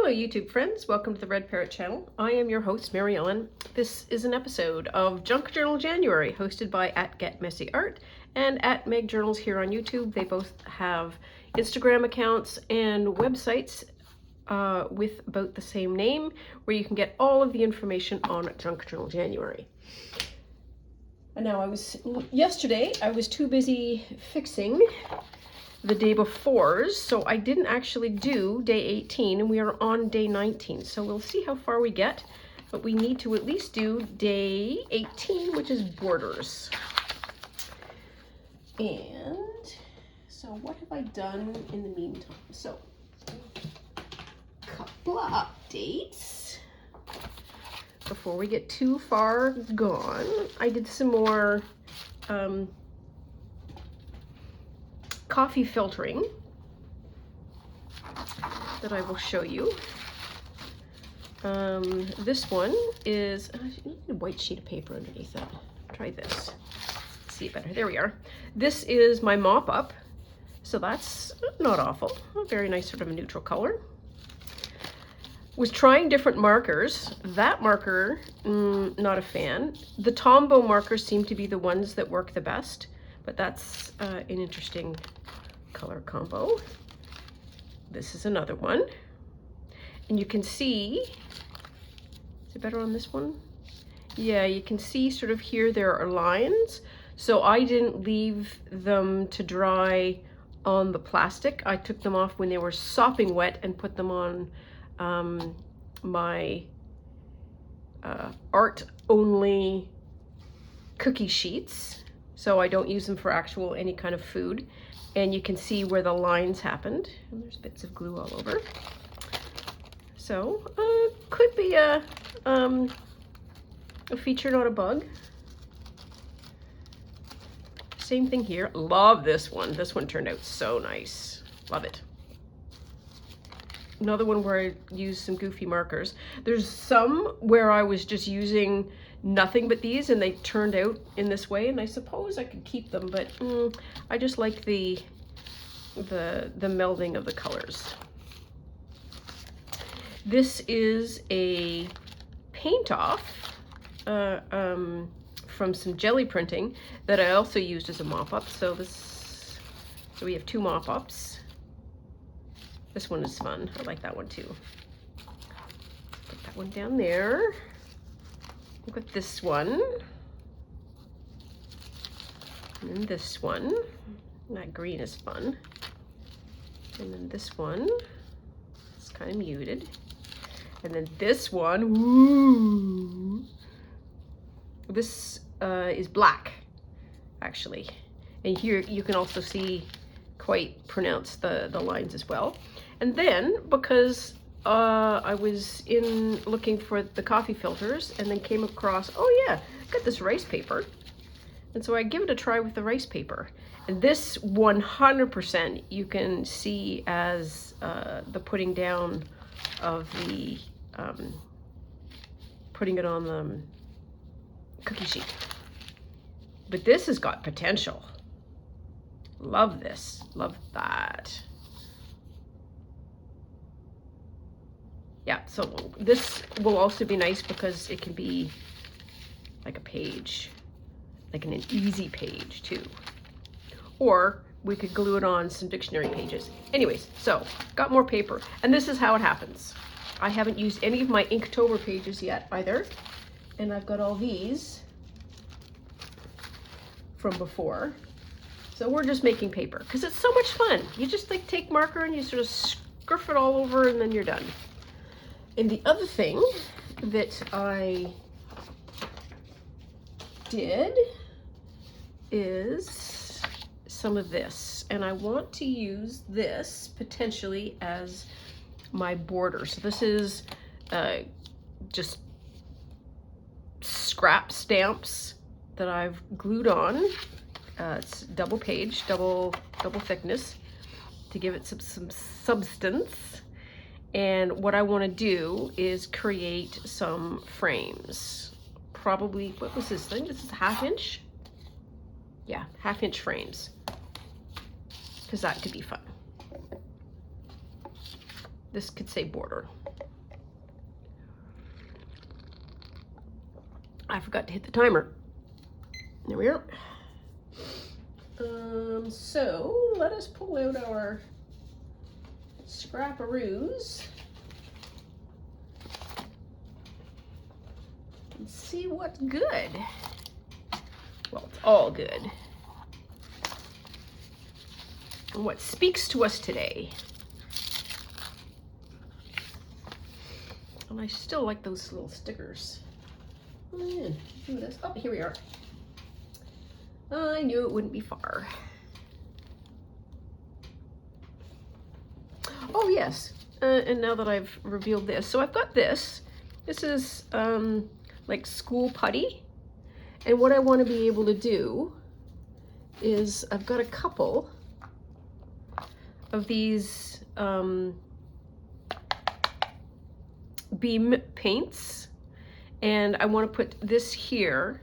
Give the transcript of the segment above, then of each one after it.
Hello YouTube friends, welcome to the Red Parrot channel. I am your host Mary Ellen. This is an episode of Junk Journal January hosted by @GetMessyArt and @MegJournals here on YouTube. They both have Instagram accounts and websites with about the same name where you can get all of the information on Junk Journal January. And now yesterday I was too busy fixing the day before's, so I didn't actually do day 18 and we are on day 19. So we'll see how far we get, but we need to at least do day 18, which is borders. And so what have I done in the meantime? So a couple of updates before we get too far gone. I did some more coffee filtering that I will show you. This one is a white sheet of paper underneath that. Try this. See it better. There we are. This is my mop up. So that's not awful. A very nice sort of a neutral color. Was trying different markers. That marker, not a fan. The Tombow markers seem to be the ones that work the best, but that's an interesting color combo. This is another one. And you can see, is it better on this one? Yeah, you can see sort of here there are lines. So I didn't leave them to dry on the plastic. I took them off when they were sopping wet and put them on my art only cookie sheets. So I don't use them for actual any kind of food. And you can see where the lines happened. And there's bits of glue all over. So could be a feature, not a bug. Same thing here. Love this one. This one turned out so nice. Love it. Another one where I used some goofy markers. There's some where I was just using nothing but these and they turned out in this way, and I suppose I could keep them, but I just like the melding of the colors. This is a paint off from some jelly printing that I also used as a mop up. So we have two mop ups. This one is fun. I like that one too. Put that one down there. Look at this one. And then this one. That green is fun. And then this one. It's kind of muted. And then this one. Woo! This is black, actually. And here you can also see quite pronounced the lines as well. And then, because I was looking for the coffee filters and then came across, oh yeah, got this rice paper. And so I give it a try with the rice paper. And this 100% you can see as the putting down of the, putting it on the cookie sheet. But this has got potential. Love this, love that. Yeah, so this will also be nice because it can be like a page, like an easy page too. Or we could glue it on some dictionary pages. Anyways, so got more paper. And this is how it happens. I haven't used any of my Inktober pages yet either. And I've got all these from before. So we're just making paper because it's so much fun. You just like take marker and you sort of scruff it all over and then you're done. And the other thing that I did is some of this, and I want to use this potentially as my border. So this is just scrap stamps that I've glued on. It's double page, double thickness to give it some substance. And what I want to do is create some frames. Probably, what was this thing? This is 1/2 inch? Yeah, 1/2 inch frames. Because that could be fun. This could say border. I forgot to hit the timer. There we are. So let us pull out our scrapperoos and see what's good. Well, it's all good. And what speaks to us today. And I still like those little stickers. Oh, yeah. Do this. Oh, here we are. I knew it wouldn't be far. Oh yes, and now that I've revealed this, so I've got this. This is like school putty, and what I want to be able to do is I've got a couple of these beam paints, and I want to put this here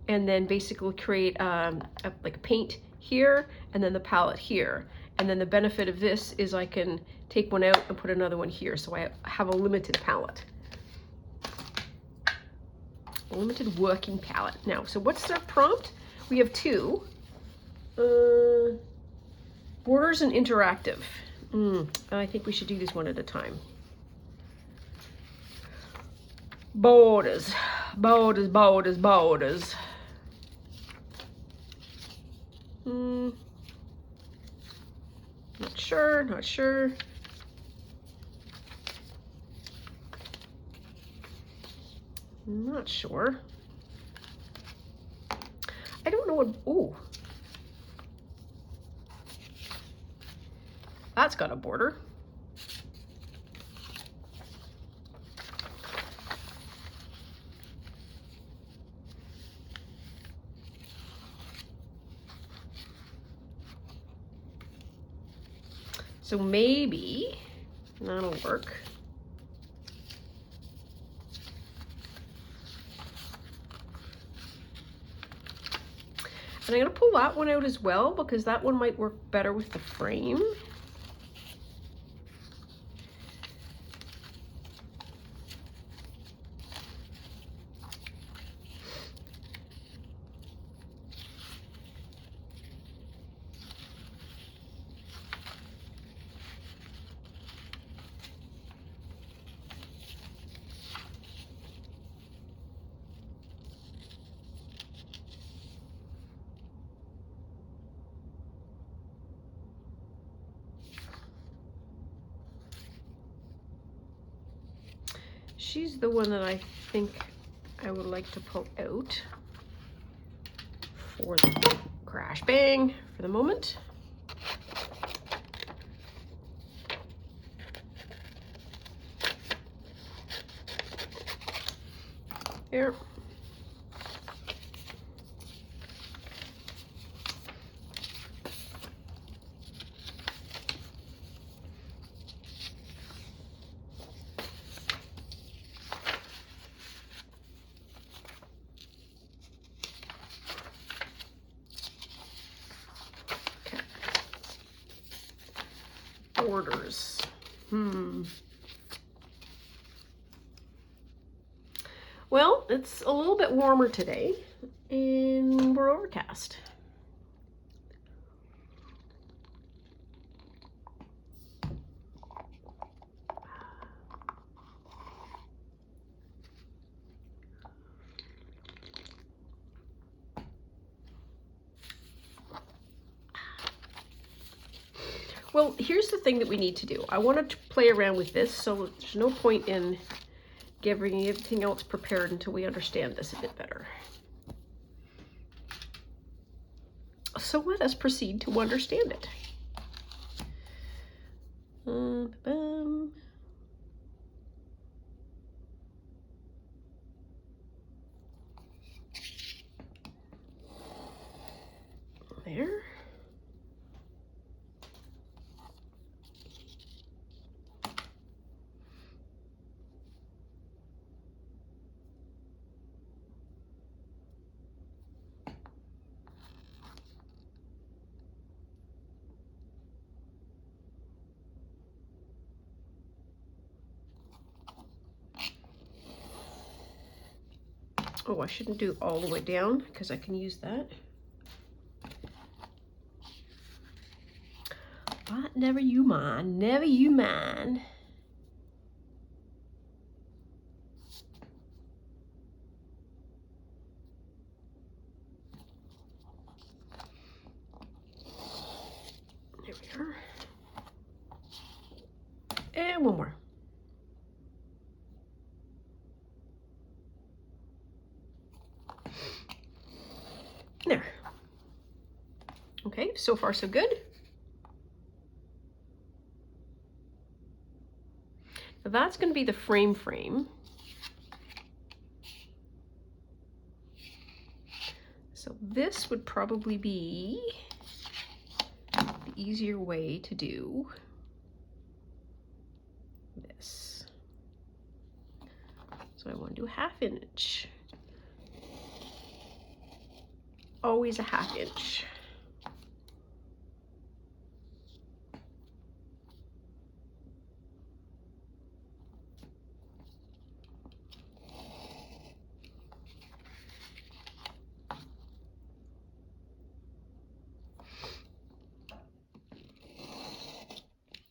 and then basically create like a paint here and then the palette here. And then the benefit of this is I can take one out and put another one here, so I have a limited palette. A limited working palette. Now, so what's the prompt? We have two. Borders and interactive. I think we should do these one at a time. Borders, borders, borders, borders. Not sure, not sure. Not sure. I don't know what, ooh. That's got a border. So maybe that'll work. And I'm gonna pull that one out as well because that one might work better with the frame. She's the one that I think I would like to pull out for the crash bang for the moment. Here. Borders. Well, it's a little bit warmer today and we're overcast. Well, here's the thing that we need to do. I want to play around with this, so there's no point in getting everything else prepared until we understand this a bit better. So let us proceed to understand it. There. Oh, I shouldn't do all the way down because I can use that. But never you mind, never you mind. There we are. And one more. There. Okay, so far so good. Now that's going to be the frame. So this would probably be the easier way to do this. So I want to do 1/2 inch. Always a 1/2 inch.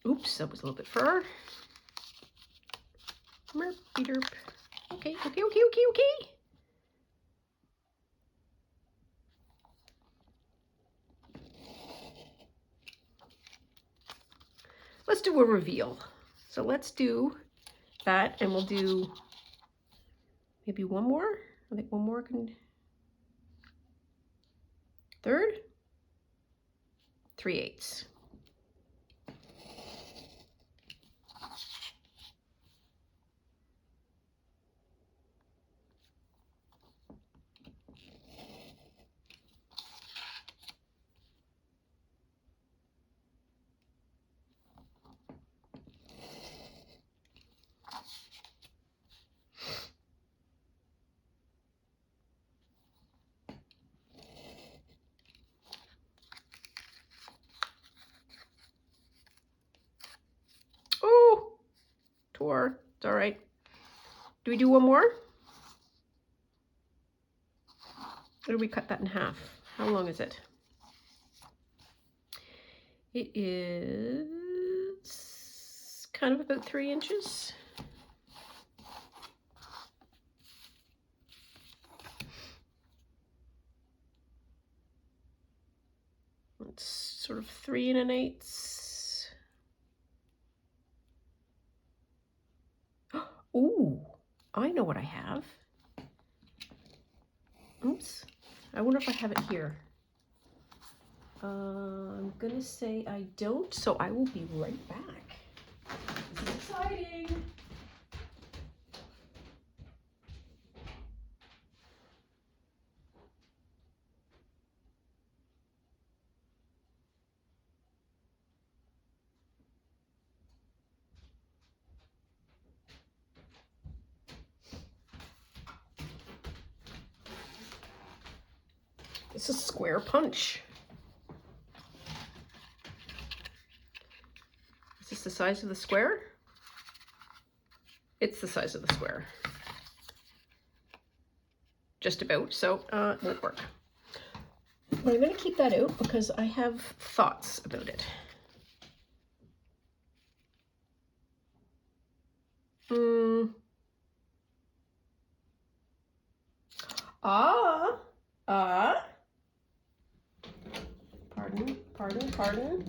Oops, that was a little bit fur. Merpy derp. Okay. Let's do a reveal. So let's do that, and we'll do maybe one more. I think one more can. 1/3, 3/8. Oh, tore. It's all right. Do we do one more? Or do we cut that in half? How long is it? It is kind of about 3 inches. It's sort of 3 1/8. Ooh, I know what I have. Oops, I wonder if I have it here. I'm gonna say I don't, so I will be right back. This is exciting. It's a square punch. Is this the size of the square? It's the size of the square. Just about, so it won't work. But I'm going to keep that out because I have thoughts about it. Pardon.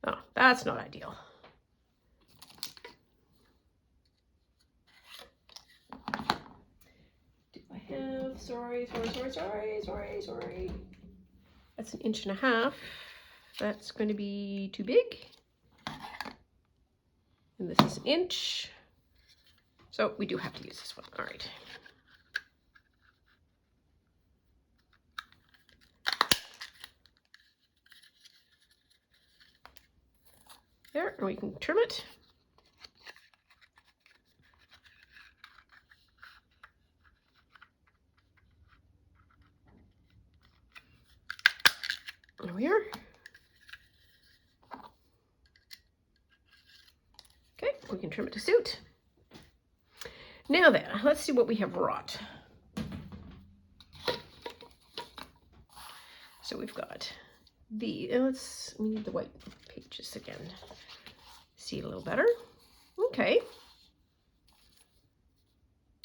Oh, that's not ideal. Do I have, sorry. That's 1.5 inches. That's going to be too big. And this is 1 inch. So we do have to use this one. All right. There, and we can trim it. here. Okay, we can trim it to suit. Now then, let's see what we have wrought. So we've got the, we need the white pages again. See it a little better. Okay.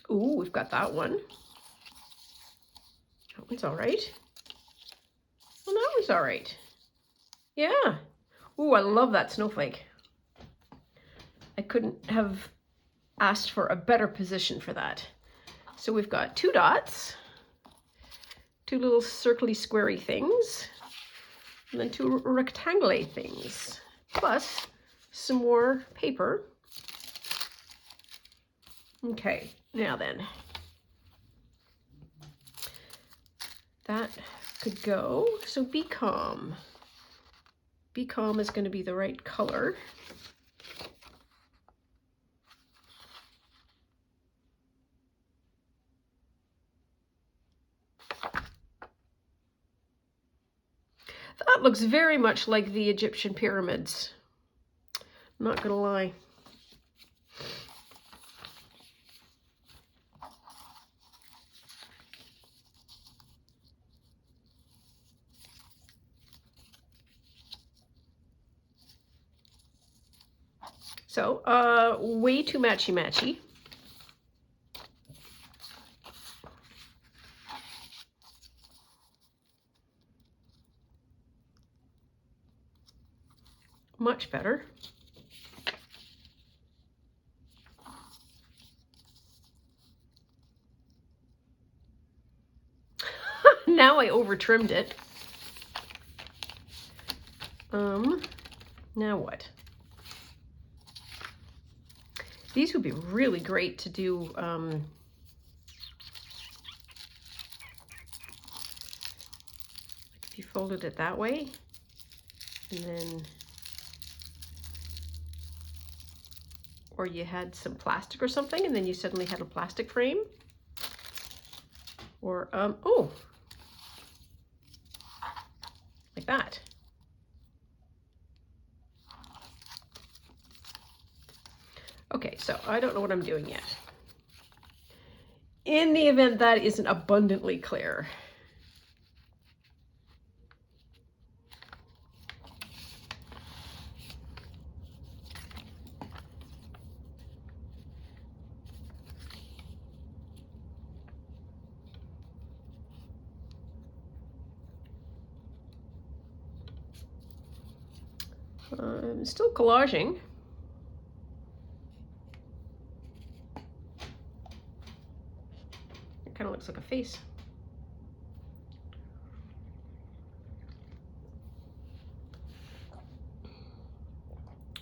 Ooh, we've got that one. That one's all right. Well, that one's all right. Yeah. Ooh, I love that snowflake. I couldn't have asked for a better position for that. So we've got 2 dots, 2 little circly squarey things, and then 2 rectangle things, plus some more paper. Okay, now then, that could go, so Be Calm. Be Calm is going to be the right color. That looks very much like the Egyptian pyramids. I'm not gonna lie. So, way too matchy-matchy. Much better. Now I over trimmed it. Now what? These would be really great to do if you folded it that way, and then, or you had some plastic or something, and then you suddenly had a plastic frame. Or, oh, like that. Okay, so I don't know what I'm doing yet. In the event that isn't abundantly clear. I'm still collaging. It kind of looks like a face.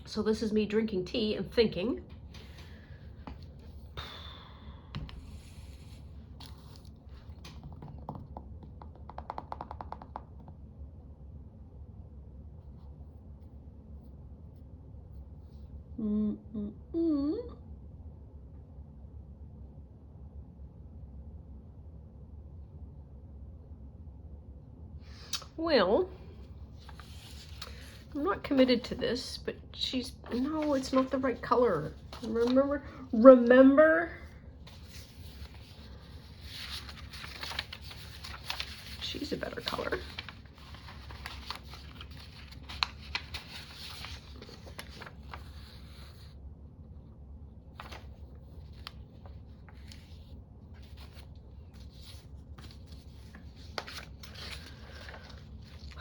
So this is me drinking tea and thinking. Well, I'm not committed to this, but no, it's not the right color. Remember? She's a better color.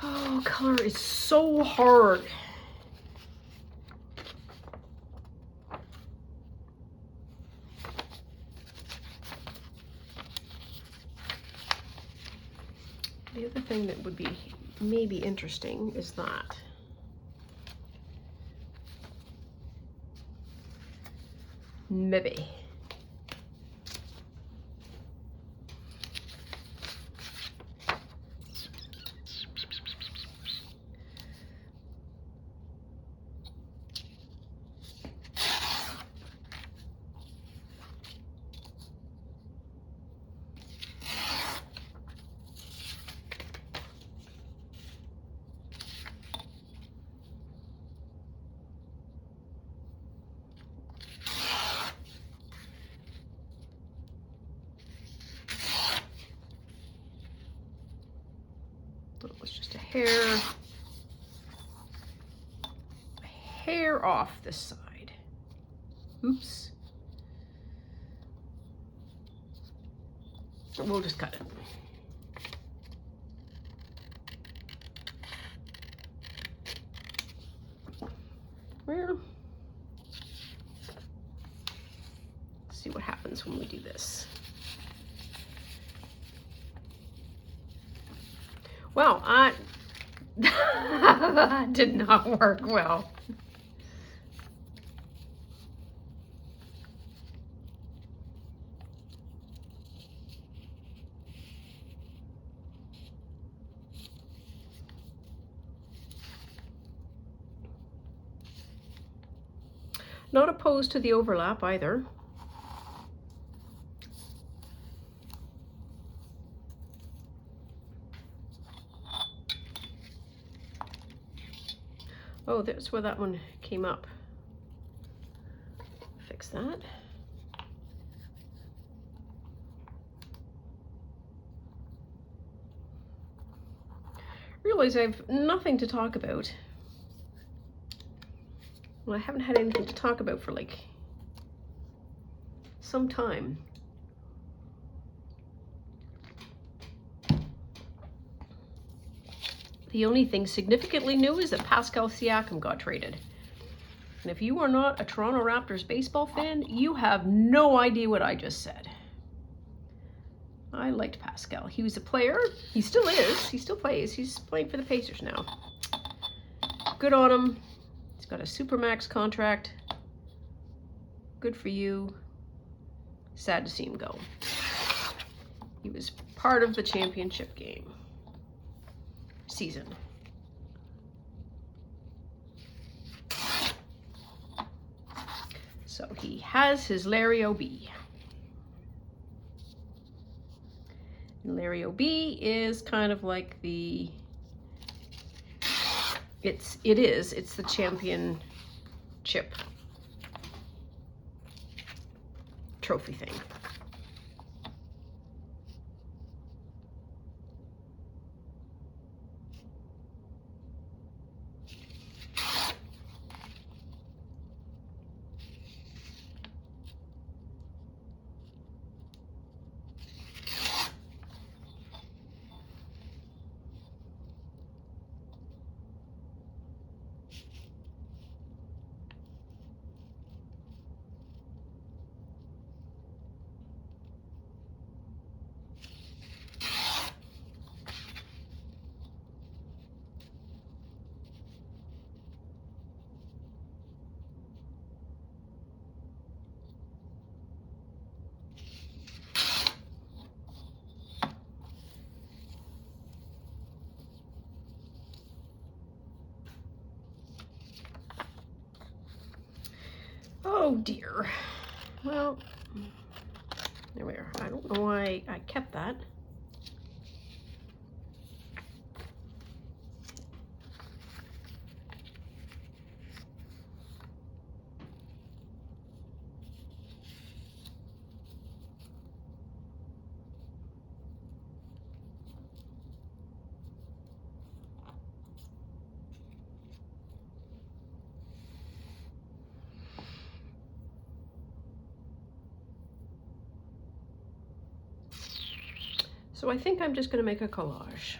Oh, color is so hard. The other thing that would be maybe interesting is that maybe. hair off this side. Oops. We'll just cut it. Well, let's see what happens when we do this. Well, that did not work well. Not opposed to the overlap either. Oh, that's where that one came up. Fix that. Realize I have nothing to talk about. Well, I haven't had anything to talk about for like some time. The only thing significantly new is that Pascal Siakam got traded. And if you are not a Toronto Raptors baseball fan, you have no idea what I just said. I liked Pascal. He was a player. He still is. He still plays. He's playing for the Pacers now. Good on him. He's got a Supermax contract. Good for you. Sad to see him go. He was part of the championship game. Season. So he has his Larry O.B. And Larry O.B. is kind of like the, it's the championship trophy thing. Oh dear. Well, there we are. I don't know why I kept that. So I think I'm just going to make a collage.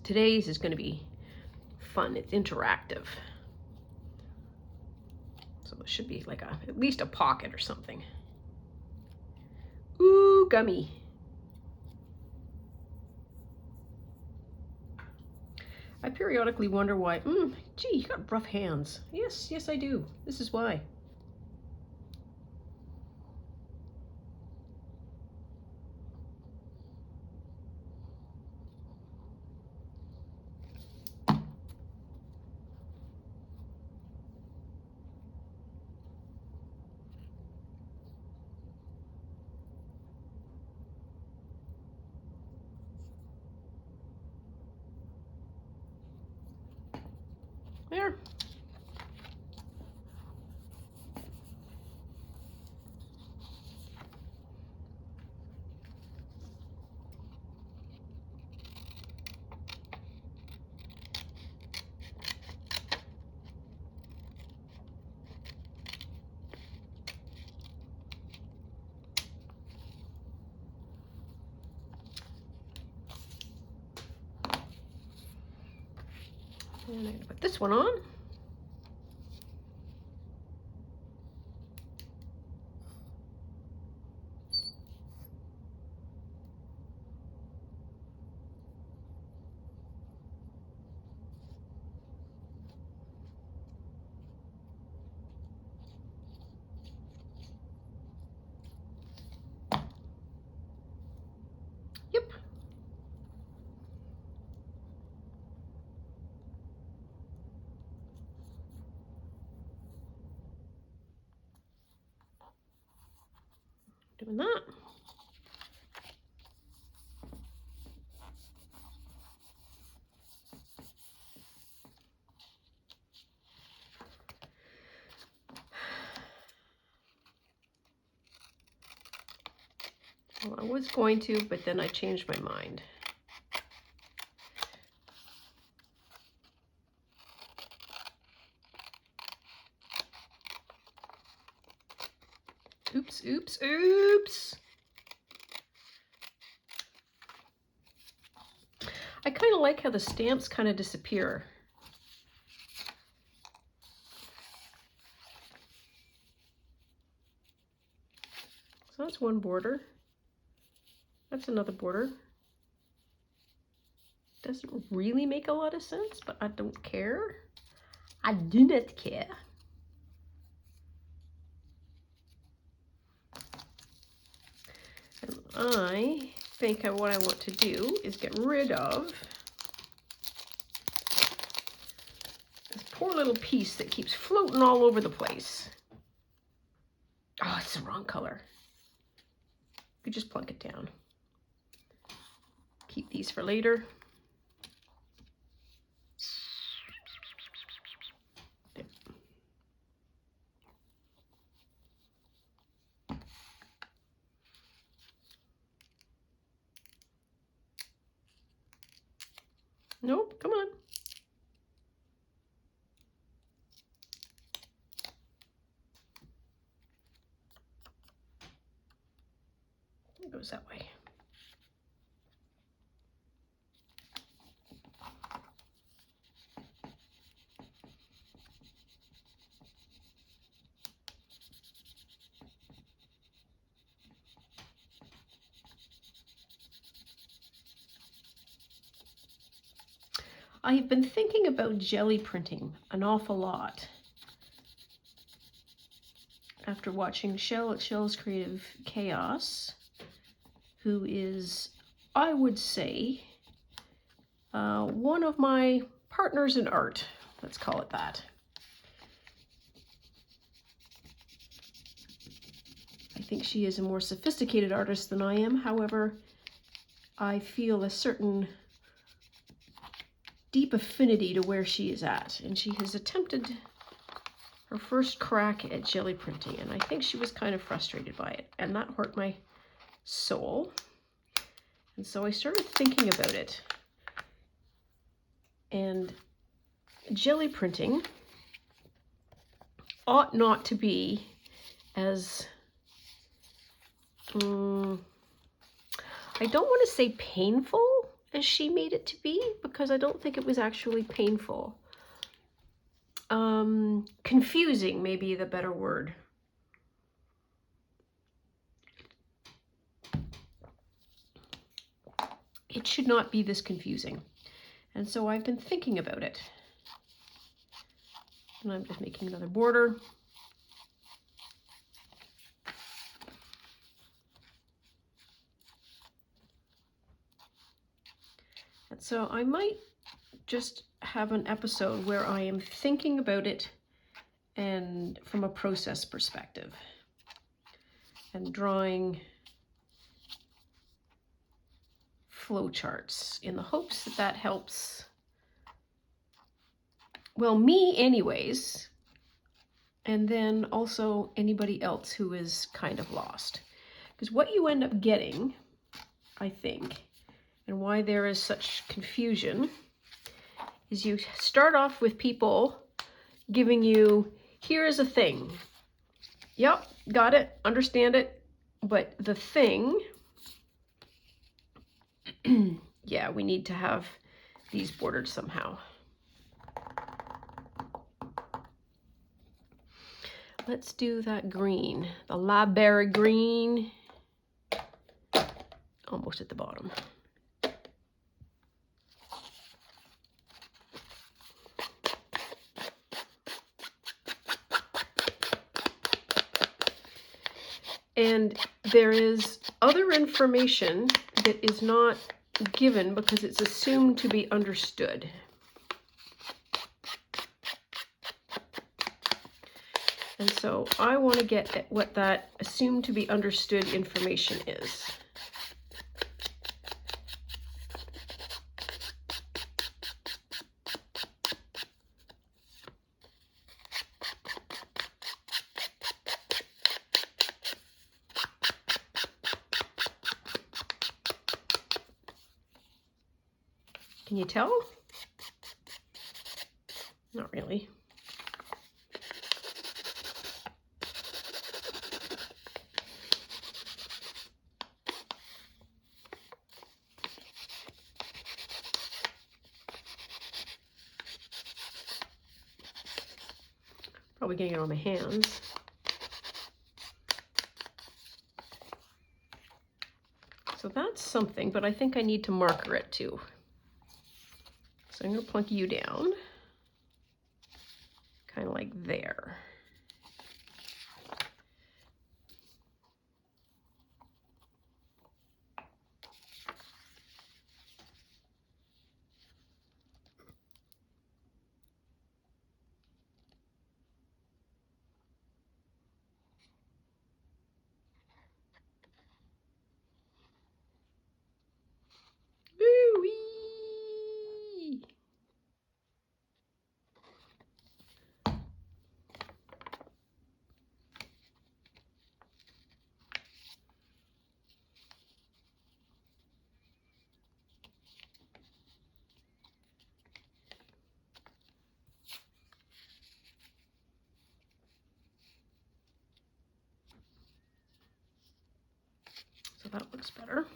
Today's is going to be fun. It's interactive. So it should be like at least a pocket or something. Ooh, gummy. I periodically wonder why, gee, you got rough hands. Yes, I do. This is why. There. And I'm going to put this one on. Yep. Doing that. Well, I was going to, but then I changed my mind. Oops, oops, oops. I kind of like how the stamps kind of disappear. So that's one border. That's another border. Doesn't really make a lot of sense, but I don't care. I do not care. And I think what I want to do is get rid of this poor little piece that keeps floating all over the place. Oh, it's the wrong color. You just plunk it down. Keep these for later. Nope, come on. It goes that way. I've been thinking about jelly printing an awful lot after watching Shell's Creative Chaos, who is, I would say, one of my partners in art. Let's call it that. I think she is a more sophisticated artist than I am. However, I feel a certain deep affinity to where she is at, and she has attempted her first crack at jelly printing, and I think she was kind of frustrated by it, and that hurt my soul. And so I started thinking about it, and jelly printing ought not to be as I don't want to say painful as she made it to be, because I don't think it was actually painful. Confusing may be the better word. It should not be this confusing. And so I've been thinking about it. And I'm just making another border. And so I might just have an episode where I am thinking about it and from a process perspective and drawing flowcharts in the hopes that that helps well, me anyways, and then also anybody else who is kind of lost. Because what you end up getting, I think, and why there is such confusion, is you start off with people giving you, here is a thing. Yep, got it, understand it, but the thing, yeah, we need to have these bordered somehow. Let's do that green, the library green, almost at the bottom. And there is other information that is not given because it's assumed to be understood. And so I want to get at what that assumed to be understood information is. Can you tell? Not really. Probably getting it on my hands. So that's something, but I think I need to marker it too. So I'm going to plunk you down, kind of like there. Woo-wee! So that looks better.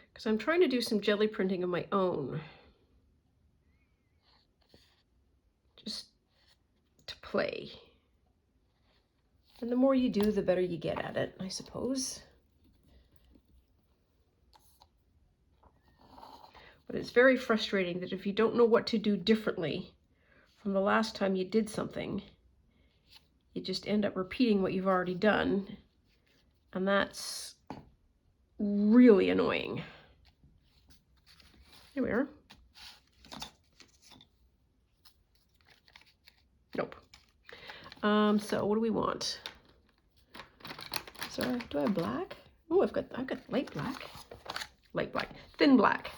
Because I'm trying to do some jelly printing of my own. Just to play. And the more you do, the better you get at it, I suppose. But it's very frustrating that if you don't know what to do differently from the last time you did something, you just end up repeating what you've already done. And that's really annoying. Here we are. Nope. So what do we want? So do I have black? Oh, I've got light black, thin black.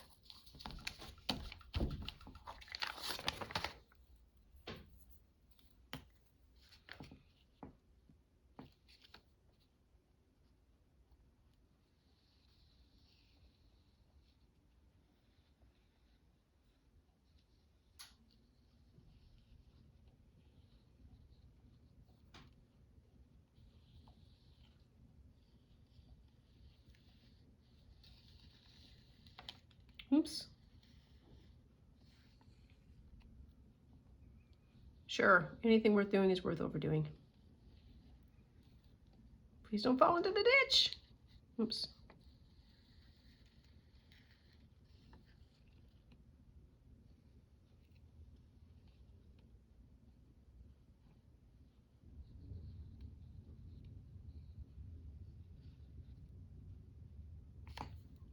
Oops. Sure, anything worth doing is worth overdoing. Please don't fall into the ditch. Oops.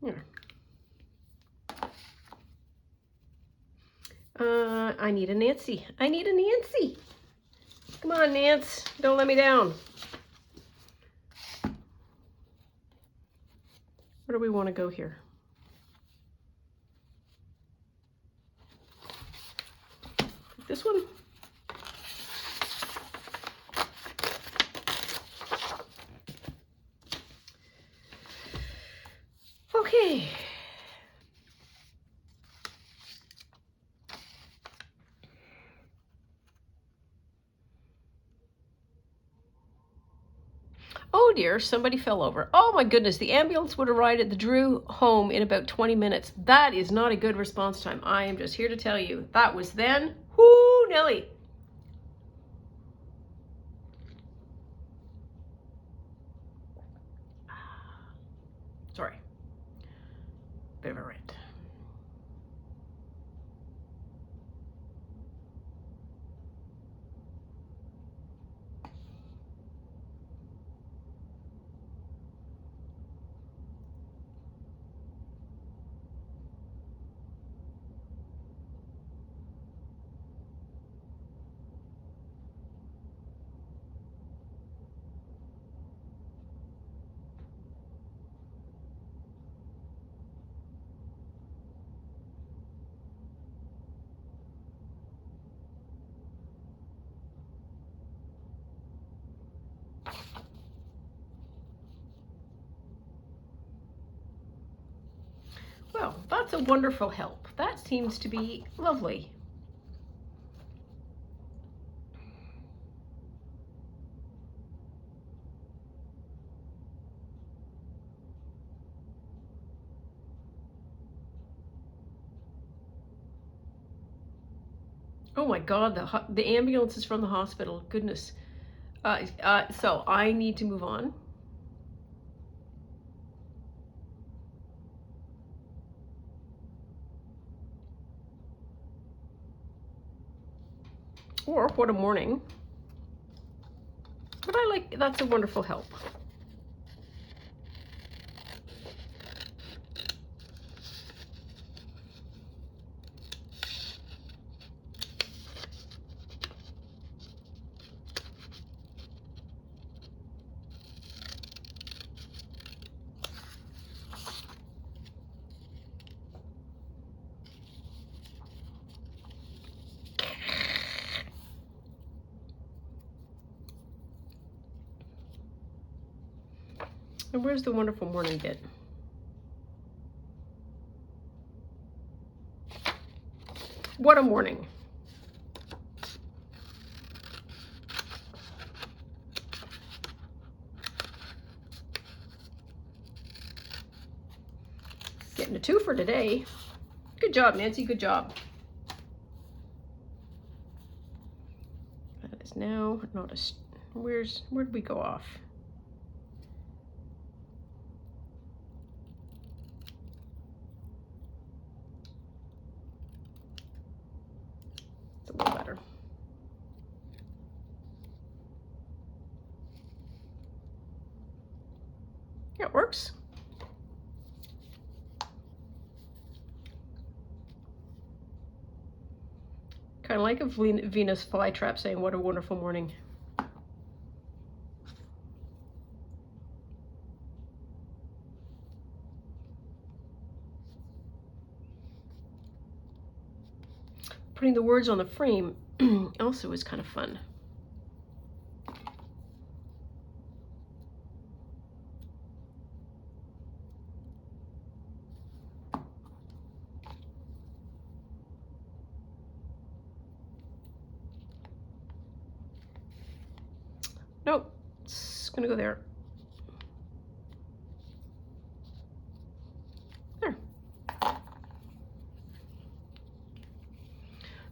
Here. I need a Nancy. I need a Nancy. Come on, Nance. Don't let me down. Where do we want to go here? This one. Okay. Oh dear, somebody fell over. Oh my goodness, the ambulance would arrive at the Drew home in about 20 minutes. That is not a good response time. I am just here to tell you. That was then. Whoo, Nelly. Sorry. Bit of a rant. Well, that's a wonderful help. That seems to be lovely. Oh my God, the ambulance is from the hospital. Goodness. So I need to move on. Or what a morning. But that's a wonderful help. And where's the wonderful morning bit? What a morning. Getting a 2 for today. Good job, Nancy, good job. That is now not a, where'd we go off? It's a little better. Yeah, it works. Kind of like a Venus flytrap saying, what a wonderful morning. Putting the words on the frame also is kind of fun. Nope, it's gonna go there. There.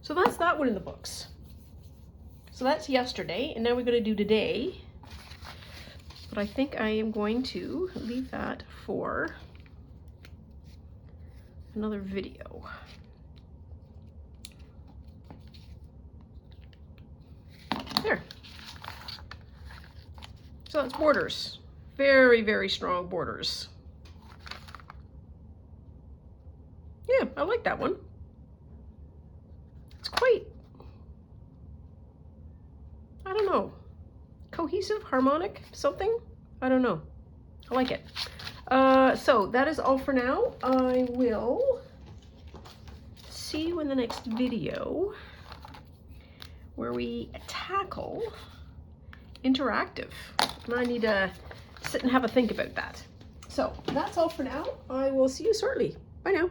So that's that one in the books. So that's yesterday, and now we're gonna do today. But I think I am going to leave that for another video. There. So it's borders. Very, very strong borders. Yeah, I like that one. It's quite, I don't know, cohesive, harmonic, something? I don't know. I like it. So that is all for now. I will see you in the next video. where we tackle interactive. And I need to sit and have a think about that. So that's all for now. I will see you shortly. Bye now.